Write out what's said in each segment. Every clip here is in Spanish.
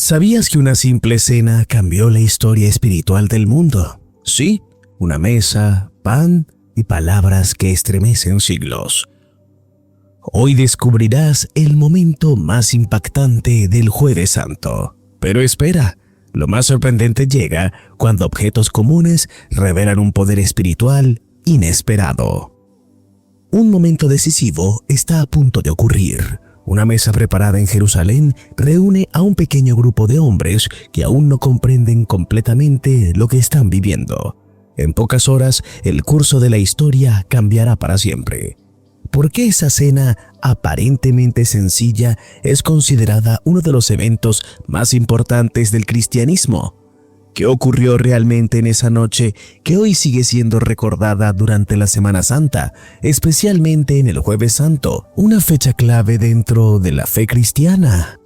¿Sabías que una simple cena cambió la historia espiritual del mundo? Sí, una mesa, pan y palabras que estremecen siglos. Hoy descubrirás el momento más impactante del Jueves Santo. Pero espera, lo más sorprendente llega cuando objetos comunes revelan un poder espiritual inesperado. Un momento decisivo está a punto de ocurrir. Una mesa preparada en Jerusalén reúne a un pequeño grupo de hombres que aún no comprenden completamente lo que están viviendo. En pocas horas, el curso de la historia cambiará para siempre. ¿Por qué esa cena aparentemente sencilla es considerada uno de los eventos más importantes del cristianismo? ¿Qué ocurrió realmente en esa noche que hoy sigue siendo recordada durante la Semana Santa, especialmente en el Jueves Santo, una fecha clave dentro de la fe cristiana?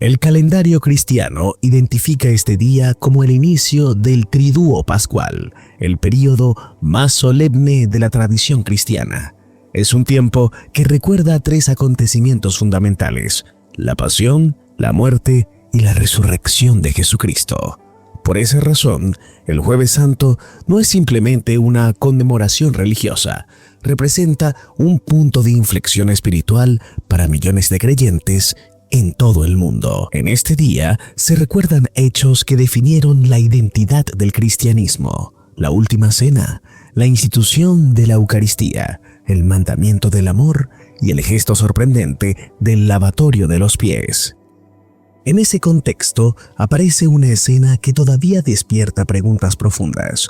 El calendario cristiano identifica este día como el inicio del Triduo Pascual, el período más solemne de la tradición cristiana. Es un tiempo que recuerda 3 acontecimientos fundamentales: la pasión, la muerte y la resurrección de Jesucristo. Por esa razón, el Jueves Santo no es simplemente una conmemoración religiosa, representa un punto de inflexión espiritual para millones de creyentes en todo el mundo. En este día se recuerdan hechos que definieron la identidad del cristianismo: la última cena, la institución de la Eucaristía, el mandamiento del amor y el gesto sorprendente del lavatorio de los pies. En ese contexto aparece una escena que todavía despierta preguntas profundas.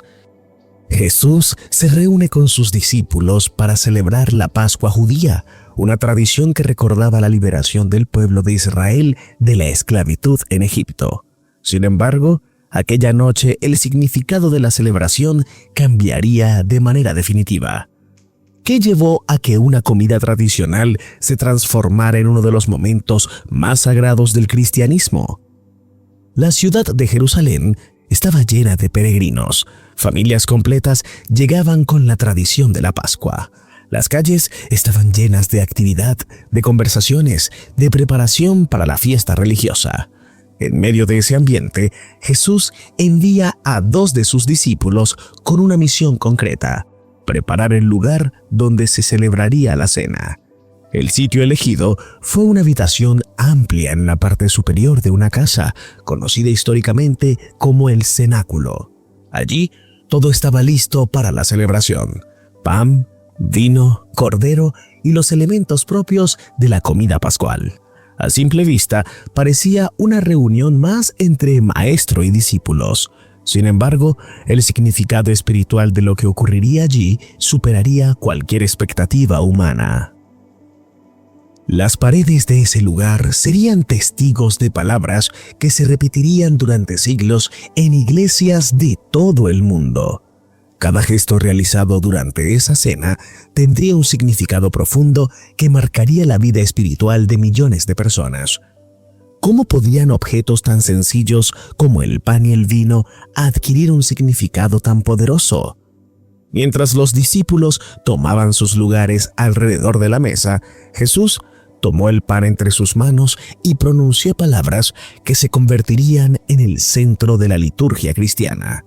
Jesús se reúne con sus discípulos para celebrar la Pascua judía, una tradición que recordaba la liberación del pueblo de Israel de la esclavitud en Egipto. Sin embargo, aquella noche el significado de la celebración cambiaría de manera definitiva. ¿Qué llevó a que una comida tradicional se transformara en uno de los momentos más sagrados del cristianismo? La ciudad de Jerusalén estaba llena de peregrinos. Familias completas llegaban con la tradición de la Pascua. Las calles estaban llenas de actividad, de conversaciones, de preparación para la fiesta religiosa. En medio de ese ambiente, Jesús envía a 2 de sus discípulos con una misión concreta: preparar el lugar donde se celebraría la cena. El sitio elegido fue una habitación amplia en la parte superior de una casa, conocida históricamente como el cenáculo. Allí, todo estaba listo para la celebración: pan, vino, cordero y los elementos propios de la comida pascual. A simple vista, parecía una reunión más entre maestro y discípulos. Sin embargo, el significado espiritual de lo que ocurriría allí superaría cualquier expectativa humana. Las paredes de ese lugar serían testigos de palabras que se repetirían durante siglos en iglesias de todo el mundo. Cada gesto realizado durante esa cena tendría un significado profundo que marcaría la vida espiritual de millones de personas. ¿Cómo podían objetos tan sencillos como el pan y el vino adquirir un significado tan poderoso? Mientras los discípulos tomaban sus lugares alrededor de la mesa, Jesús tomó el pan entre sus manos y pronunció palabras que se convertirían en el centro de la liturgia cristiana.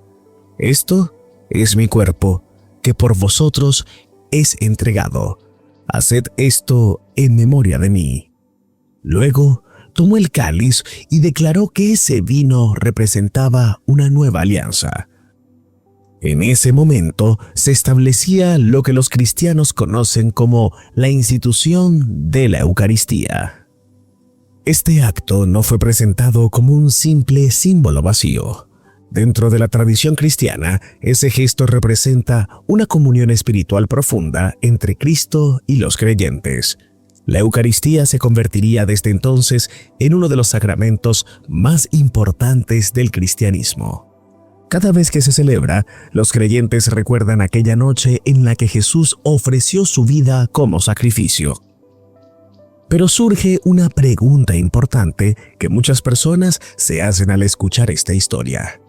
Esto es mi cuerpo, que por vosotros es entregado. Haced esto en memoria de mí. Luego, tomó el cáliz y declaró que ese vino representaba una nueva alianza. En ese momento se establecía lo que los cristianos conocen como la institución de la Eucaristía. Este acto no fue presentado como un simple símbolo vacío. Dentro de la tradición cristiana, ese gesto representa una comunión espiritual profunda entre Cristo y los creyentes. La Eucaristía se convertiría desde entonces en uno de los sacramentos más importantes del cristianismo. Cada vez que se celebra, los creyentes recuerdan aquella noche en la que Jesús ofreció su vida como sacrificio. Pero surge una pregunta importante que muchas personas se hacen al escuchar esta historia.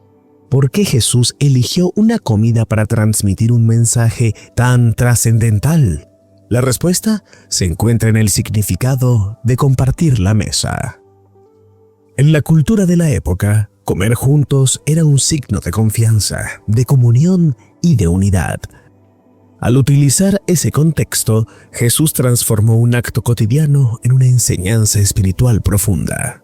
¿Por qué Jesús eligió una comida para transmitir un mensaje tan trascendental? La respuesta se encuentra en el significado de compartir la mesa. En la cultura de la época, comer juntos era un signo de confianza, de comunión y de unidad. Al utilizar ese contexto, Jesús transformó un acto cotidiano en una enseñanza espiritual profunda.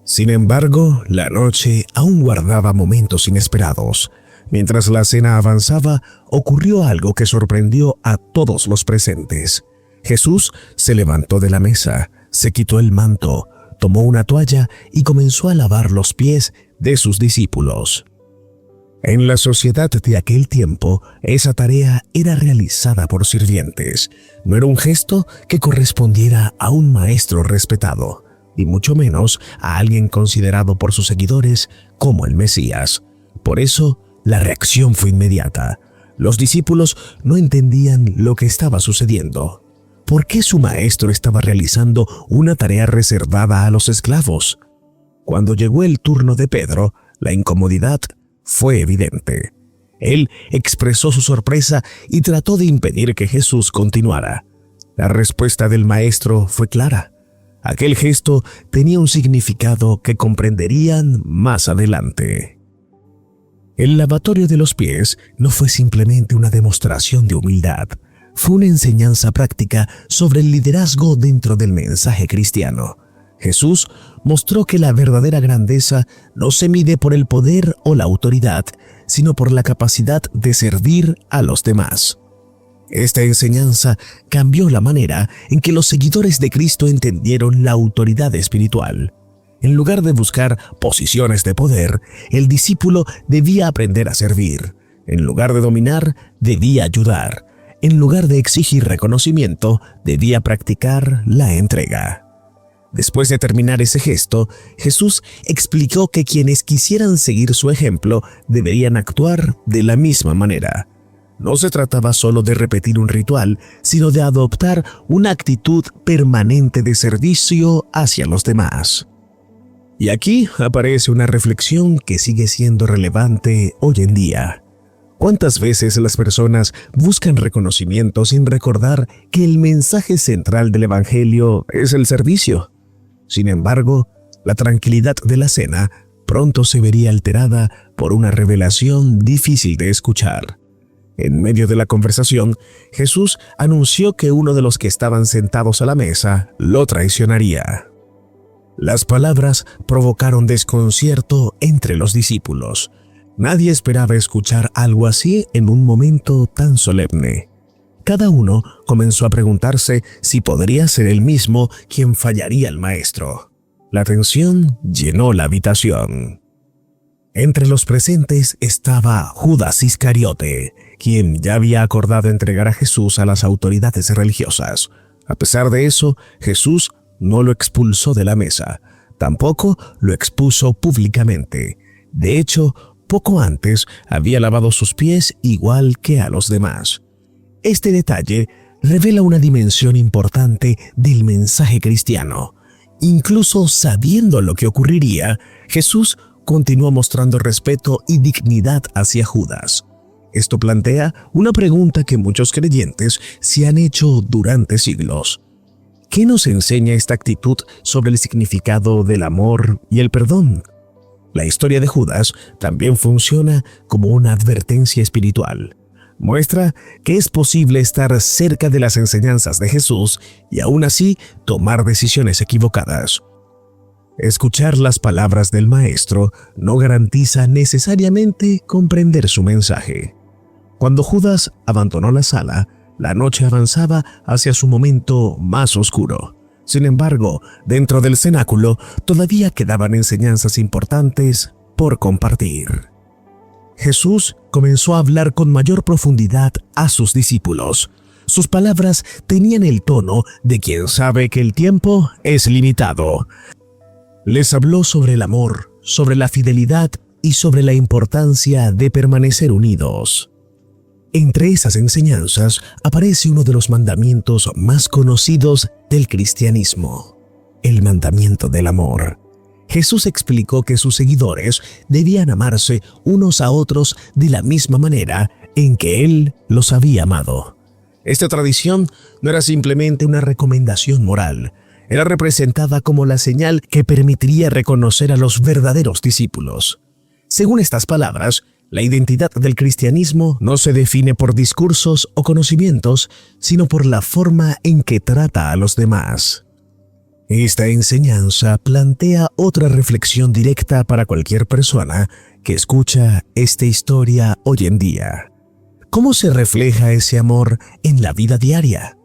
Sin embargo, la noche aún guardaba momentos inesperados. Mientras la cena avanzaba, ocurrió algo que sorprendió a todos los presentes. Jesús se levantó de la mesa, se quitó el manto, tomó una toalla y comenzó a lavar los pies de sus discípulos. En la sociedad de aquel tiempo, esa tarea era realizada por sirvientes. No era un gesto que correspondiera a un maestro respetado, y mucho menos a alguien considerado por sus seguidores como el Mesías. Por eso, la reacción fue inmediata. Los discípulos no entendían lo que estaba sucediendo. ¿Por qué su maestro estaba realizando una tarea reservada a los esclavos? Cuando llegó el turno de Pedro, la incomodidad fue evidente. Él expresó su sorpresa y trató de impedir que Jesús continuara. La respuesta del maestro fue clara. Aquel gesto tenía un significado que comprenderían más adelante. El lavatorio de los pies no fue simplemente una demostración de humildad, fue una enseñanza práctica sobre el liderazgo dentro del mensaje cristiano. Jesús mostró que la verdadera grandeza no se mide por el poder o la autoridad, sino por la capacidad de servir a los demás. Esta enseñanza cambió la manera en que los seguidores de Cristo entendieron la autoridad espiritual. En lugar de buscar posiciones de poder, el discípulo debía aprender a servir. En lugar de dominar, debía ayudar. En lugar de exigir reconocimiento, debía practicar la entrega. Después de terminar ese gesto, Jesús explicó que quienes quisieran seguir su ejemplo deberían actuar de la misma manera. No se trataba solo de repetir un ritual, sino de adoptar una actitud permanente de servicio hacia los demás. Y aquí aparece una reflexión que sigue siendo relevante hoy en día. ¿Cuántas veces las personas buscan reconocimiento sin recordar que el mensaje central del Evangelio es el servicio? Sin embargo, la tranquilidad de la cena pronto se vería alterada por una revelación difícil de escuchar. En medio de la conversación, Jesús anunció que uno de los que estaban sentados a la mesa lo traicionaría. Las palabras provocaron desconcierto entre los discípulos. Nadie esperaba escuchar algo así en un momento tan solemne. Cada uno comenzó a preguntarse si podría ser él mismo quien fallaría al maestro. La tensión llenó la habitación. Entre los presentes estaba Judas Iscariote, quien ya había acordado entregar a Jesús a las autoridades religiosas. A pesar de eso, Jesús no lo expulsó de la mesa, tampoco lo expuso públicamente. De hecho, poco antes había lavado sus pies igual que a los demás. Este detalle revela una dimensión importante del mensaje cristiano. Incluso sabiendo lo que ocurriría, Jesús continuó mostrando respeto y dignidad hacia Judas. Esto plantea una pregunta que muchos creyentes se han hecho durante siglos. ¿Qué nos enseña esta actitud sobre el significado del amor y el perdón? La historia de Judas también funciona como una advertencia espiritual. Muestra que es posible estar cerca de las enseñanzas de Jesús y aún así tomar decisiones equivocadas. Escuchar las palabras del Maestro no garantiza necesariamente comprender su mensaje. Cuando Judas abandonó la sala, la noche avanzaba hacia su momento más oscuro. Sin embargo, dentro del cenáculo todavía quedaban enseñanzas importantes por compartir. Jesús comenzó a hablar con mayor profundidad a sus discípulos. Sus palabras tenían el tono de quien sabe que el tiempo es limitado. Les habló sobre el amor, sobre la fidelidad y sobre la importancia de permanecer unidos. Entre esas enseñanzas aparece uno de los mandamientos más conocidos del cristianismo, el mandamiento del amor. Jesús explicó que sus seguidores debían amarse unos a otros de la misma manera en que Él los había amado. Esta tradición no era simplemente una recomendación moral, era representada como la señal que permitiría reconocer a los verdaderos discípulos. Según estas palabras, la identidad del cristianismo no se define por discursos o conocimientos, sino por la forma en que trata a los demás. Esta enseñanza plantea otra reflexión directa para cualquier persona que escucha esta historia hoy en día. ¿Cómo se refleja ese amor en la vida diaria?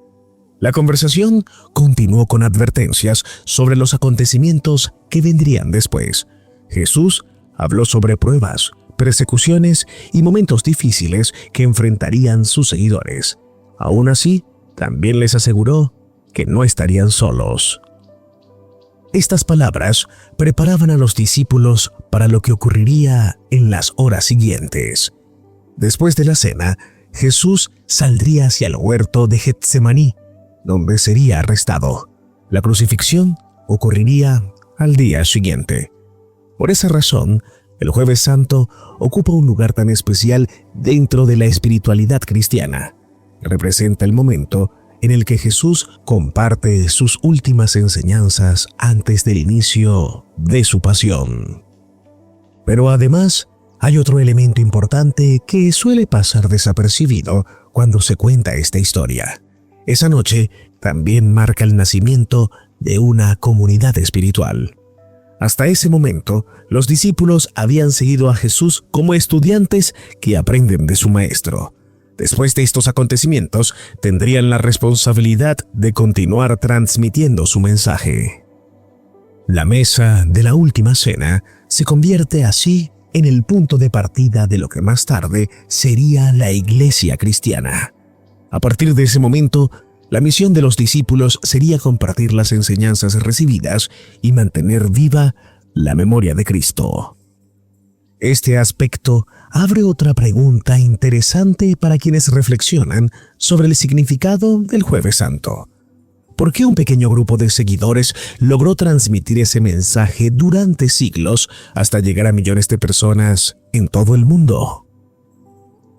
La conversación continuó con advertencias sobre los acontecimientos que vendrían después. Jesús habló sobre pruebas, persecuciones y momentos difíciles que enfrentarían sus seguidores. Aún así, también les aseguró que no estarían solos. Estas palabras preparaban a los discípulos para lo que ocurriría en las horas siguientes. Después de la cena, Jesús saldría hacia el huerto de Getsemaní, donde sería arrestado. La crucifixión ocurriría al día siguiente. Por esa razón, el Jueves Santo ocupa un lugar tan especial dentro de la espiritualidad cristiana. Representa el momento en el que Jesús comparte sus últimas enseñanzas antes del inicio de su pasión. Pero además, hay otro elemento importante que suele pasar desapercibido cuando se cuenta esta historia. Esa noche también marca el nacimiento de una comunidad espiritual. Hasta ese momento, los discípulos habían seguido a Jesús como estudiantes que aprenden de su maestro. Después de estos acontecimientos, tendrían la responsabilidad de continuar transmitiendo su mensaje. La mesa de la última cena se convierte así en el punto de partida de lo que más tarde sería la iglesia cristiana. A partir de ese momento, la misión de los discípulos sería compartir las enseñanzas recibidas y mantener viva la memoria de Cristo. Este aspecto abre otra pregunta interesante para quienes reflexionan sobre el significado del Jueves Santo. ¿Por qué un pequeño grupo de seguidores logró transmitir ese mensaje durante siglos hasta llegar a millones de personas en todo el mundo?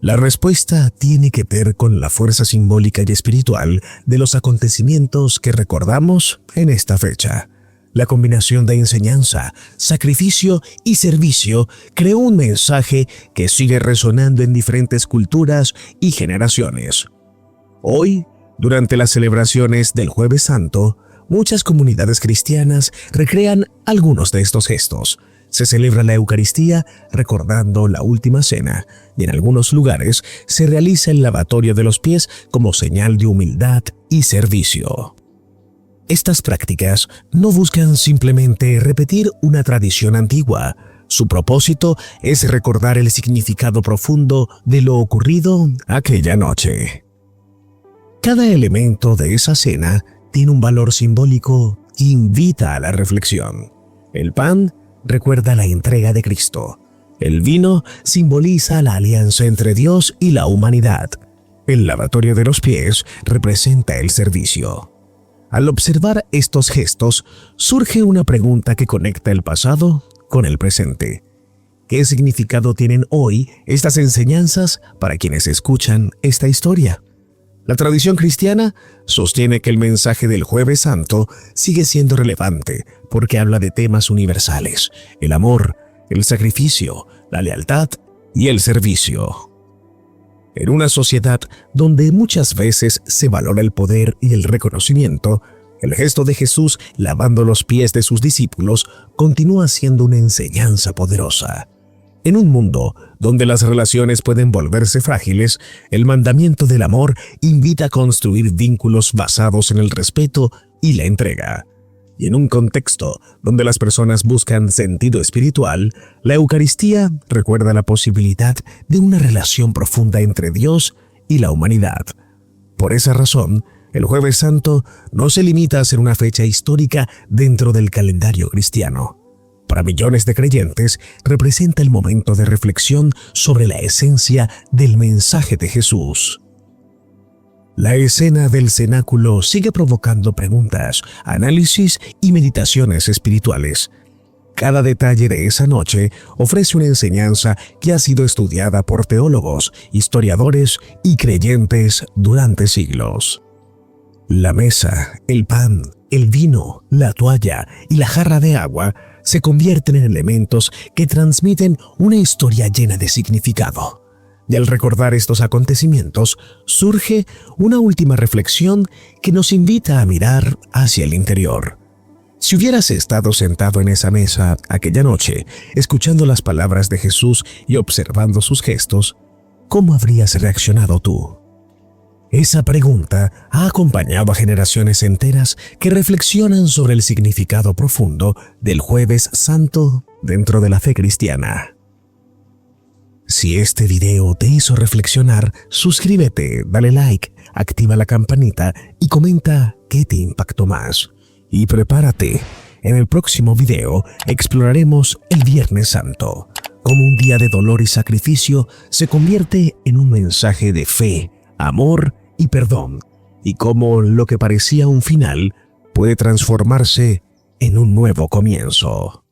La respuesta tiene que ver con la fuerza simbólica y espiritual de los acontecimientos que recordamos en esta fecha. La combinación de enseñanza, sacrificio y servicio creó un mensaje que sigue resonando en diferentes culturas y generaciones. Hoy, durante las celebraciones del Jueves Santo, muchas comunidades cristianas recrean algunos de estos gestos. Se celebra la Eucaristía recordando la última cena y en algunos lugares se realiza el lavatorio de los pies como señal de humildad y servicio. Estas prácticas no buscan simplemente repetir una tradición antigua. Su propósito es recordar el significado profundo de lo ocurrido aquella noche. Cada elemento de esa cena tiene un valor simbólico que invita a la reflexión. El pan recuerda la entrega de Cristo. El vino simboliza la alianza entre Dios y la humanidad. El lavatorio de los pies representa el servicio. Al observar estos gestos, surge una pregunta que conecta el pasado con el presente. ¿Qué significado tienen hoy estas enseñanzas para quienes escuchan esta historia? La tradición cristiana sostiene que el mensaje del Jueves Santo sigue siendo relevante porque habla de temas universales: el amor, el sacrificio, la lealtad y el servicio. En una sociedad donde muchas veces se valora el poder y el reconocimiento, el gesto de Jesús lavando los pies de sus discípulos continúa siendo una enseñanza poderosa. En un mundo donde las relaciones pueden volverse frágiles, el mandamiento del amor invita a construir vínculos basados en el respeto y la entrega. Y en un contexto donde las personas buscan sentido espiritual, la Eucaristía recuerda la posibilidad de una relación profunda entre Dios y la humanidad. Por esa razón, el Jueves Santo no se limita a ser una fecha histórica dentro del calendario cristiano. Para millones de creyentes, representa el momento de reflexión sobre la esencia del mensaje de Jesús. La escena del cenáculo sigue provocando preguntas, análisis y meditaciones espirituales. Cada detalle de esa noche ofrece una enseñanza que ha sido estudiada por teólogos, historiadores y creyentes durante siglos. La mesa, el pan, el vino, la toalla y la jarra de agua se convierten en elementos que transmiten una historia llena de significado. Y al recordar estos acontecimientos, surge una última reflexión que nos invita a mirar hacia el interior. Si hubieras estado sentado en esa mesa aquella noche, escuchando las palabras de Jesús y observando sus gestos, ¿cómo habrías reaccionado tú? Esa pregunta ha acompañado a generaciones enteras que reflexionan sobre el significado profundo del Jueves Santo dentro de la fe cristiana. Si este video te hizo reflexionar, suscríbete, dale like, activa la campanita y comenta qué te impactó más. Y prepárate, en el próximo video exploraremos el Viernes Santo, cómo un día de dolor y sacrificio se convierte en un mensaje de fe, amor y perdón, y cómo lo que parecía un final puede transformarse en un nuevo comienzo.